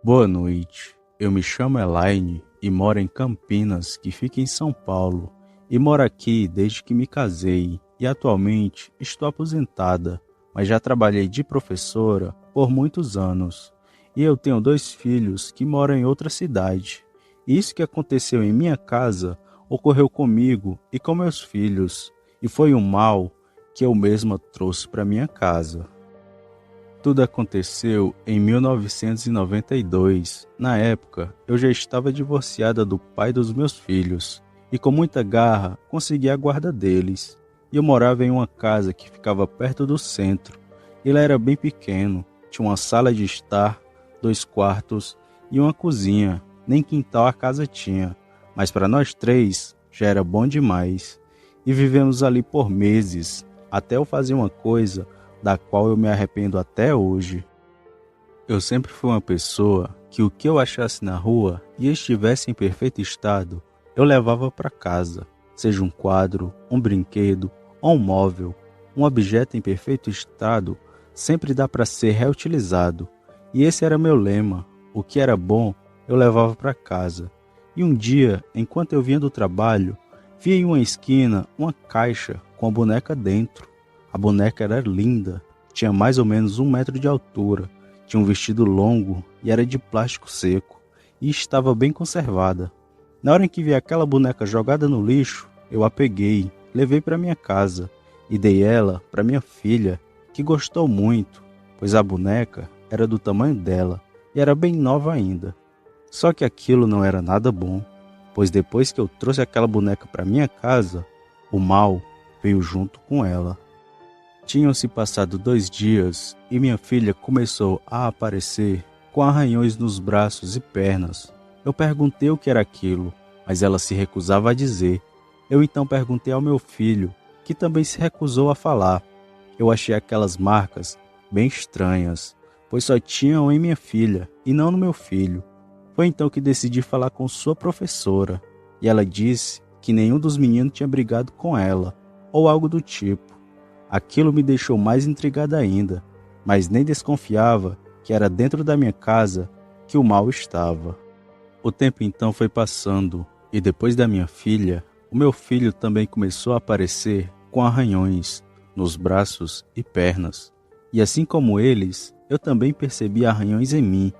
Boa noite, eu me chamo Elaine e moro em Campinas, que fica em São Paulo, e moro aqui desde que me casei e atualmente estou aposentada, mas já trabalhei de professora por muitos anos. E eu tenho 2 filhos que moram em outra cidade. Isso que aconteceu em minha casa ocorreu comigo e com meus filhos, e foi um mal que eu mesma trouxe para minha casa. Tudo aconteceu em 1992. Na época, eu já estava divorciada do pai dos meus filhos e com muita garra consegui a guarda deles. E eu morava em uma casa que ficava perto do centro. Ele era bem pequeno, tinha uma sala de estar, 2 quartos e uma cozinha. Nem quintal a casa tinha, mas para nós 3 já era bom demais. E vivemos ali por meses, até eu fazer uma coisa da qual eu me arrependo até hoje. Eu sempre fui uma pessoa que o que eu achasse na rua e estivesse em perfeito estado, eu levava para casa, seja um quadro, um brinquedo ou um móvel. Um objeto em perfeito estado sempre dá para ser reutilizado, e esse era meu lema. O que era bom, eu levava para casa. E um dia, enquanto eu vinha do trabalho, vi em uma esquina uma caixa com a boneca dentro. A boneca era linda, tinha mais ou menos 1 metro de altura, tinha um vestido longo e era de plástico seco, e estava bem conservada. Na hora em que vi aquela boneca jogada no lixo, eu a peguei, levei para minha casa e dei ela para minha filha, que gostou muito, pois a boneca era do tamanho dela e era bem nova ainda. Só que aquilo não era nada bom, pois depois que eu trouxe aquela boneca para minha casa, o mal veio junto com ela. Tinham-se passado 2 dias e minha filha começou a aparecer com arranhões nos braços e pernas. Eu perguntei o que era aquilo, mas ela se recusava a dizer. Eu então perguntei ao meu filho, que também se recusou a falar. Eu achei aquelas marcas bem estranhas, pois só tinham em minha filha e não no meu filho. Foi então que decidi falar com sua professora, e ela disse que nenhum dos meninos tinha brigado com ela, ou algo do tipo. Aquilo me deixou mais intrigada ainda, mas nem desconfiava que era dentro da minha casa que o mal estava. O tempo então foi passando, e depois da minha filha, o meu filho também começou a aparecer com arranhões nos braços e pernas. E assim como eles, eu também percebi arranhões em mim,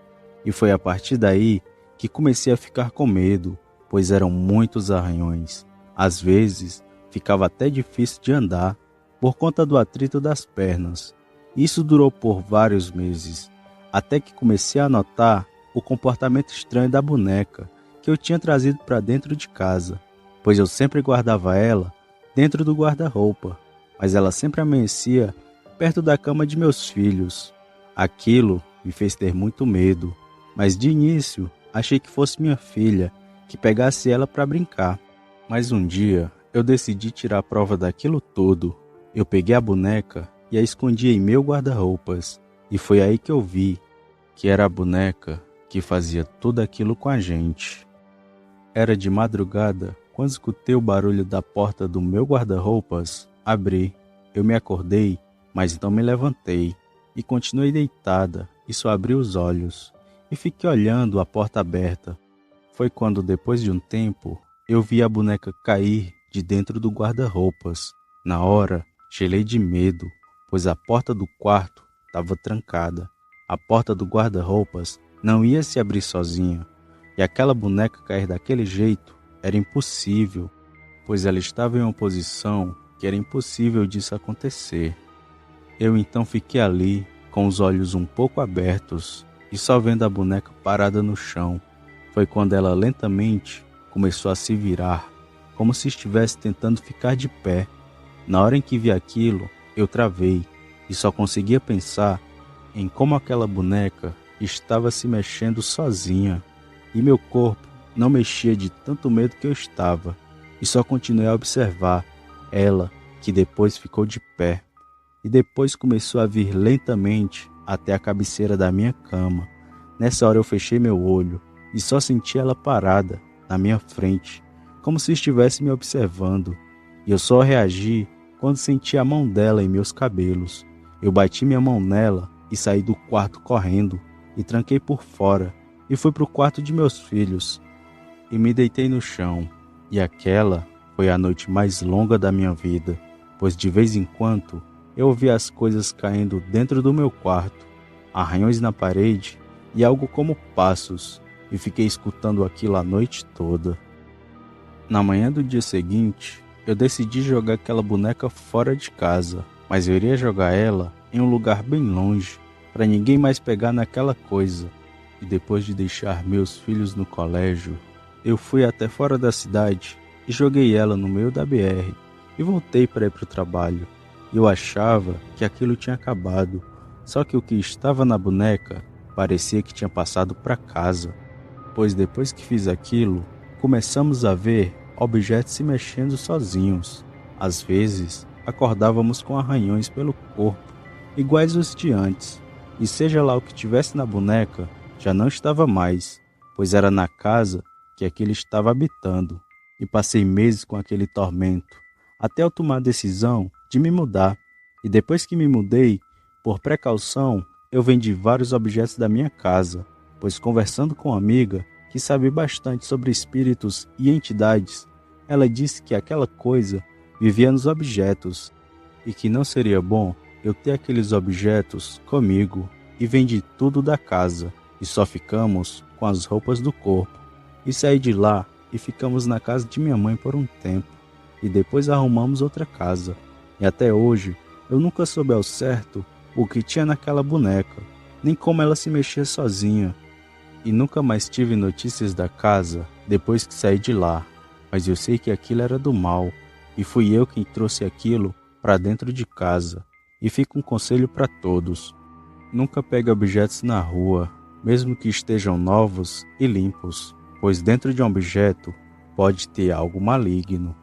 e foi a partir daí que comecei a ficar com medo, pois eram muitos arranhões. Às vezes, ficava até difícil de andar, por conta do atrito das pernas. Isso durou por vários meses, até que comecei a notar o comportamento estranho da boneca que eu tinha trazido para dentro de casa, pois eu sempre guardava ela dentro do guarda-roupa, mas ela sempre amanhecia perto da cama de meus filhos. Aquilo me fez ter muito medo, mas de início achei que fosse minha filha, que pegasse ela para brincar. Mas um dia eu decidi tirar a prova daquilo tudo. Eu peguei a boneca e a escondi em meu guarda-roupas, e foi aí que eu vi que era a boneca que fazia tudo aquilo com a gente. Era de madrugada, quando escutei o barulho da porta do meu guarda-roupas abrir. Eu me acordei, mas não me levantei, e continuei deitada, e só abri os olhos, e fiquei olhando a porta aberta. Foi quando, depois de um tempo, eu vi a boneca cair de dentro do guarda-roupas. Na hora, gelei de medo, pois a porta do quarto estava trancada. A porta do guarda-roupas não ia se abrir sozinha, e aquela boneca cair daquele jeito era impossível, pois ela estava em uma posição que era impossível disso acontecer. Eu então fiquei ali, com os olhos um pouco abertos, e só vendo a boneca parada no chão. Foi quando ela lentamente começou a se virar, como se estivesse tentando ficar de pé. Na hora em que vi aquilo, eu travei e só conseguia pensar em como aquela boneca estava se mexendo sozinha, e meu corpo não mexia de tanto medo que eu estava, e só continuei a observar ela, que depois ficou de pé, e depois começou a vir lentamente até a cabeceira da minha cama. Nessa hora eu fechei meu olho e só senti ela parada na minha frente, como se estivesse me observando, e eu só reagi quando senti a mão dela em meus cabelos. Eu bati minha mão nela e saí do quarto correndo e tranquei por fora. e fui para o quarto de meus filhos e me deitei no chão. E aquela foi a noite mais longa da minha vida, pois de vez em quando eu ouvia as coisas caindo dentro do meu quarto, arranhões na parede e algo como passos, e fiquei escutando aquilo a noite toda. Na manhã do dia seguinte, eu decidi jogar aquela boneca fora de casa, mas eu iria jogar ela em um lugar bem longe, para ninguém mais pegar naquela coisa. E depois de deixar meus filhos no colégio, eu fui até fora da cidade e joguei ela no meio da BR e voltei para ir para o trabalho. Eu achava que aquilo tinha acabado, só que o que estava na boneca parecia que tinha passado para casa, pois depois que fiz aquilo, começamos a ver objetos se mexendo sozinhos. Às vezes, acordávamos com arranhões pelo corpo, iguais aos de antes, e seja lá o que tivesse na boneca, já não estava mais, pois era na casa que aquele estava habitando. E passei meses com aquele tormento, até eu tomar a decisão de me mudar. E depois que me mudei, por precaução, eu vendi vários objetos da minha casa, pois conversando com uma amiga que sabe bastante sobre espíritos e entidades, ela disse que aquela coisa vivia nos objetos e que não seria bom eu ter aqueles objetos comigo, e vendi tudo da casa e só ficamos com as roupas do corpo. E saí de lá e ficamos na casa de minha mãe por um tempo e depois arrumamos outra casa. E até hoje eu nunca soube ao certo o que tinha naquela boneca, nem como ela se mexia sozinha. E nunca mais tive notícias da casa depois que saí de lá, mas eu sei que aquilo era do mal, e fui eu quem trouxe aquilo para dentro de casa. E fica um conselho para todos: nunca pegue objetos na rua, mesmo que estejam novos e limpos, pois dentro de um objeto pode ter algo maligno.